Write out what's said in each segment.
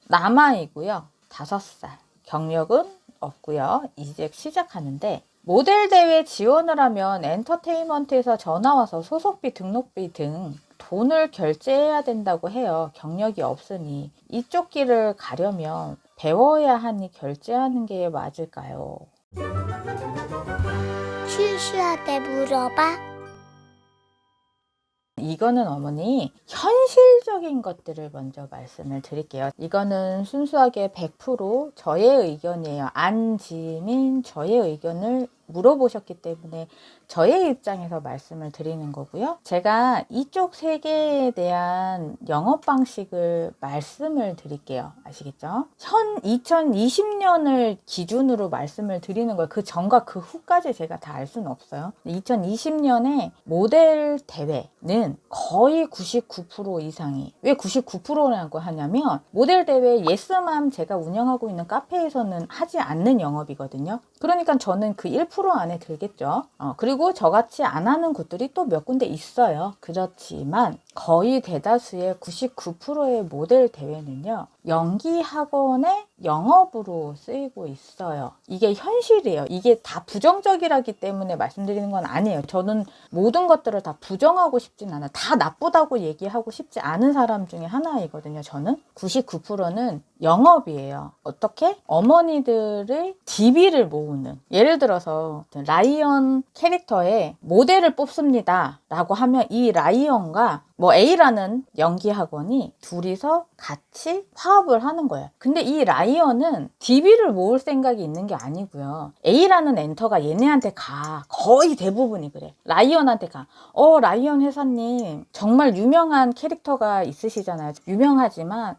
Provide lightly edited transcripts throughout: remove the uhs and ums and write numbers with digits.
남아이고요. 5살. 경력은 없고요. 이제 시작하는데 모델 대회 지원을 하면 엔터테인먼트에서 전화와서 소속비, 등록비 등 돈을 결제해야 된다고 해요. 경력이 없으니. 이쪽 길을 가려면 배워야 하니 결제하는 게 맞을까요? 슈슈한테 물어봐. 이거는 어머니 현실적인 것들을 먼저 말씀을 드릴게요. 이거는 순수하게 100% 저의 의견이에요. 안지민 저의 의견을 물어보셨기 때문에 저의 입장에서 말씀을 드리는 거고요. 제가 이쪽 세계에 대한 영업 방식을 말씀을 드릴게요. 아시겠죠? 현 2020년을 기준으로 말씀을 드리는 거예요. 그 전과 그 후까지 제가 다 알 수는 없어요. 2020년에 모델 대회는 거의 99% 이상이, 왜 99%라고 하냐면 모델 대회 예스맘 제가 운영하고 있는 카페에서는 하지 않는 영업이거든요. 그러니까 저는 그 1% 안에 들겠죠. 그리고 저같이 안 하는 곳들이 또 몇 군데 있어요. 그렇지만 거의 대다수의 99%의 모델 대회는요, 연기 학원의 영업으로 쓰이고 있어요. 이게 현실이에요. 이게 다 부정적이라기 때문에 말씀드리는 건 아니에요. 저는 모든 것들을 다 부정하고 싶진 않아요. 다 나쁘다고 얘기하고 싶지 않은 사람 중에 하나이거든요. 저는 99%는 영업이에요. 어떻게? 어머니들의 DB를 모으는, 예를 들어서 라이언 캐릭터의 모델을 뽑습니다 라고 하면 이 라이언과 뭐 A라는 연기 학원이 둘이서 같이 화합을 하는 거예요. 근데 이 라이언은 DB를 모을 생각이 있는 게 아니고요. A라는 엔터가 얘네한테 가. 거의 대부분이 그래. 라이언한테 가. 라이언 회사님 정말 유명한 캐릭터가 있으시잖아요. 유명하지만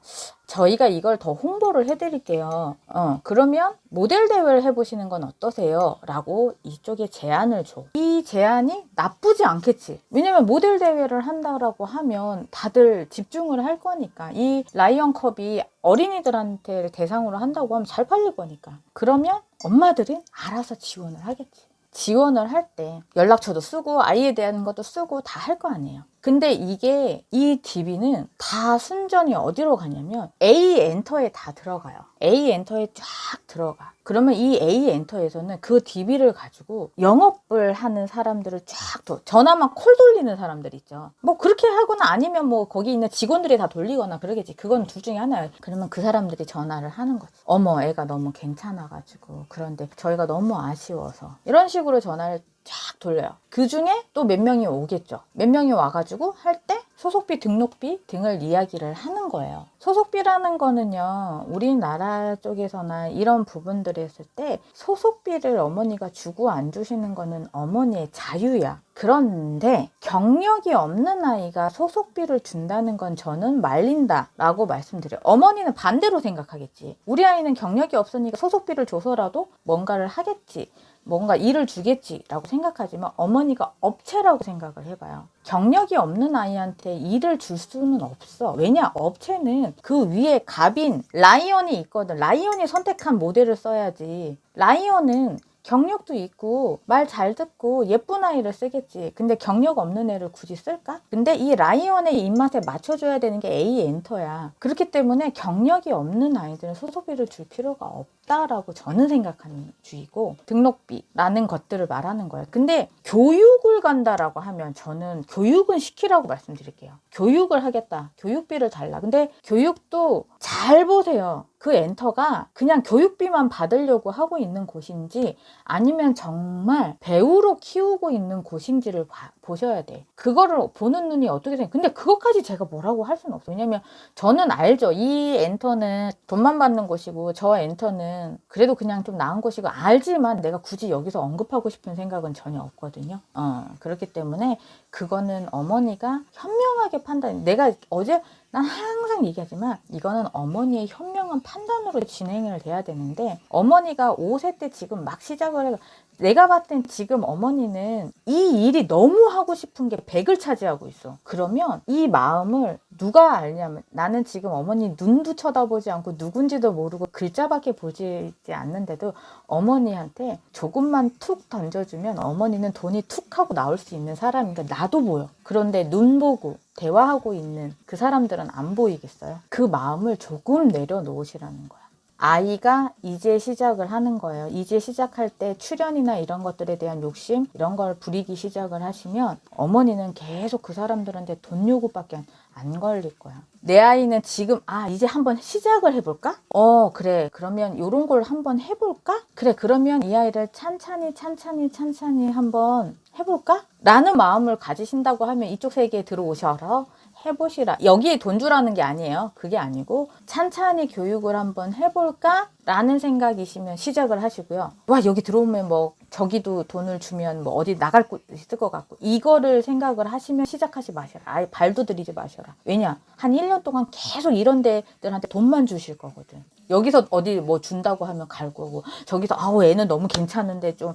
저희가 이걸 더 홍보를 해드릴게요. 그러면 모델 대회를 해보시는 건 어떠세요? 라고 이쪽에 제안을 줘. 이 제안이 나쁘지 않겠지. 왜냐면 모델 대회를 한다라고 하면 다들 집중을 할 거니까. 이 라이언컵이 어린이들한테 대상으로 한다고 하면 잘 팔릴 거니까. 그러면 엄마들은 알아서 지원을 하겠지. 지원을 할 때 연락처도 쓰고 아이에 대한 것도 쓰고 다 할 거 아니에요. 근데 이게 이 DB는 다 순전히 어디로 가냐면 A 엔터에 다 들어가요. A 엔터에 쫙 들어가. 그러면 이 A 엔터에서는 그 DB를 가지고 영업을 하는 사람들을 쫙 전화만 콜 돌리는 사람들 있죠. 뭐 그렇게 하거나 아니면 뭐 거기 있는 직원들이 다 돌리거나 그러겠지. 그건 둘 중에 하나예요. 그러면 그 사람들이 전화를 하는 거지. 어머, 애가 너무 괜찮아가지고 그런데 저희가 너무 아쉬워서, 이런 식으로 전화를 쫙 돌려요. 그 중에 또 몇 명이 오겠죠. 몇 명이 와가지고 할 때 소속비, 등록비 등을 이야기를 하는 거예요. 소속비라는 거는요, 우리나라 쪽에서나 이런 부분들을 했을 때 소속비를 어머니가 주고 안 주시는 거는 어머니의 자유야. 그런데 경력이 없는 아이가 소속비를 준다는 건 저는 말린다 라고 말씀드려요. 어머니는 반대로 생각하겠지. 우리 아이는 경력이 없으니까 소속비를 줘서라도 뭔가를 하겠지, 뭔가 일을 주겠지 라고 생각하지만 어머니가 업체라고 생각을 해봐요. 경력이 없는 아이한테 일을 줄 수는 없어. 왜냐? 업체는 그 위에 갑인 라이언이 있거든. 라이언이 선택한 모델을 써야지. 라이언은 경력도 있고 말 잘 듣고 예쁜 아이를 쓰겠지. 근데 경력 없는 애를 굳이 쓸까? 근데 이 라이언의 입맛에 맞춰줘야 되는 게 A 엔터야. 그렇기 때문에 경력이 없는 아이들은 소속비를 줄 필요가 없다라고 저는 생각하는 주의고, 등록비라는 것들을 말하는 거예요. 근데 교육을 간다라고 하면 저는 교육은 시키라고 말씀드릴게요. 교육을 하겠다. 교육비를 달라. 근데 교육도 잘 보세요. 그 엔터가 그냥 교육비만 받으려고 하고 있는 곳인지 아니면 정말 배우로 키우고 있는 곳인지를 보셔야 돼. 그거를 보는 눈이 어떻게 생겨. 근데 그것까지 제가 뭐라고 할 수는 없어요. 왜냐면 저는 알죠. 이 엔터는 돈만 받는 곳이고 저 엔터는 그래도 그냥 좀 나은 곳이고 알지만 내가 굳이 여기서 언급하고 싶은 생각은 전혀 없거든요. 그렇기 때문에 그거는 어머니가 현명하게 판단, 내가 어제 난 항상 얘기하지만 이거는 어머니의 현명한 판단으로 진행을 돼야 되는데, 어머니가 5세 때 지금 막 시작을 해서 내가 봤을 땐 지금 어머니는 이 일이 너무 하고 싶은 게 100을 차지하고 있어. 그러면 이 마음을 누가 알냐면, 나는 지금 어머니 눈도 쳐다보지 않고 누군지도 모르고 글자밖에 보지 않는데도 어머니한테 조금만 툭 던져주면 어머니는 돈이 툭 하고 나올 수 있는 사람인가 나도 보여. 그런데 눈 보고 대화하고 있는 그 사람들은 안 보이겠어요? 그 마음을 조금 내려놓고 들어오시라는 거야. 아이가 이제 시작을 하는 거예요. 이제 시작할 때 출연이나 이런 것들에 대한 욕심 이런 걸 부리기 시작을 하시면 어머니는 계속 그 사람들한테 돈 요구밖에 안 걸릴 거야. 내 아이는 지금 이제 한번 시작을 해볼까? 그래 그러면 요런 걸 한번 해볼까? 그래 그러면 이 아이를 찬찬히 한번 해볼까? 라는 마음을 가지신다고 하면 이쪽 세계에 들어오셔서 해보시라. 여기에 돈 주라는 게 아니에요. 그게 아니고 찬찬히 교육을 한번 해볼까? 라는 생각이시면 시작을 하시고요. 와 여기 들어오면 뭐 저기도 돈을 주면 뭐 어디 나갈 곳 있을 것 같고 이거를 생각을 하시면 시작하지 마셔라. 아예 발도 들이지 마셔라. 왜냐? 한 1년 동안 계속 이런 데들한테 돈만 주실 거거든. 여기서 어디 뭐 준다고 하면 갈 거고 저기서 애는 너무 괜찮은데 좀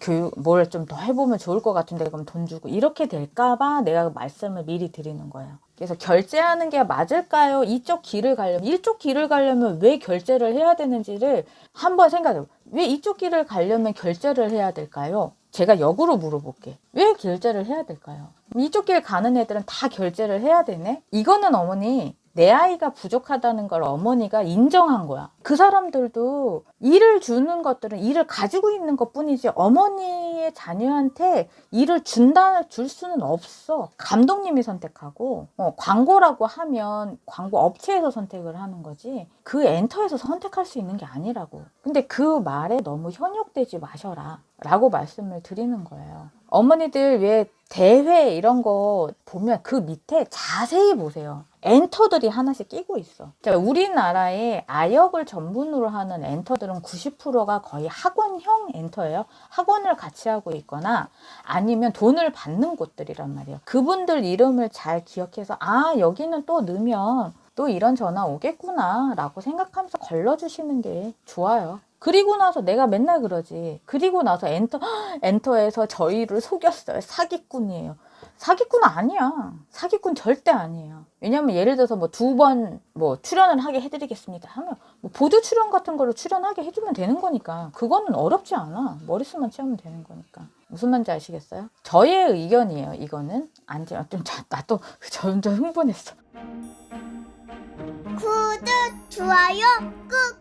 교육 뭘 좀 더 해보면 좋을 것 같은데 그럼 돈 주고 이렇게 될까봐 내가 말씀을 미리 드리는 거예요. 그래서 결제하는 게 맞을까요? 이쪽 길을 가려면 왜 결제를 해야 되는지를 한번 생각해요. 왜 이쪽 길을 가려면 결제를 해야 될까요? 제가 역으로 물어볼게. 왜 결제를 해야 될까요? 이쪽 길 가는 애들은 다 결제를 해야 되네? 이거는 어머니 내 아이가 부족하다는 걸 어머니가 인정한 거야. 그 사람들도 일을 주는 것들은 일을 가지고 있는 것 뿐이지 어머니의 자녀한테 일을 줄 수는 없어. 감독님이 선택하고 광고라고 하면 광고 업체에서 선택을 하는 거지 그 엔터에서 선택할 수 있는 게 아니라고. 근데 그 말에 너무 현혹되지 마셔라 라고 말씀을 드리는 거예요. 어머니들 왜 대회 이런 거 보면 그 밑에 자세히 보세요. 엔터들이 하나씩 끼고 있어. 자, 우리나라에 아역을 전문으로 하는 엔터들은 90%가 거의 학원형 엔터예요. 학원을 같이 하고 있거나 아니면 돈을 받는 곳들이란 말이에요. 그분들 이름을 잘 기억해서 여기는 또 넣으면 또 이런 전화 오겠구나 라고 생각하면서 걸러주시는 게 좋아요. 그리고 나서 내가 맨날 그러지. 그리고 나서 엔터에서 저희를 속였어요. 사기꾼이에요. 사기꾼 아니야. 사기꾼 절대 아니에요. 왜냐면 예를 들어서 뭐 2번 출연을 하게 해드리겠습니다 하면 뭐 보도 출연 같은 거로 출연하게 해주면 되는 거니까 그거는 어렵지 않아. 머릿수만 채우면 되는 거니까. 무슨 말인지 아시겠어요? 저의 의견이에요. 이거는 나 또 점점 흥분했어. 구독, 좋아요 꾹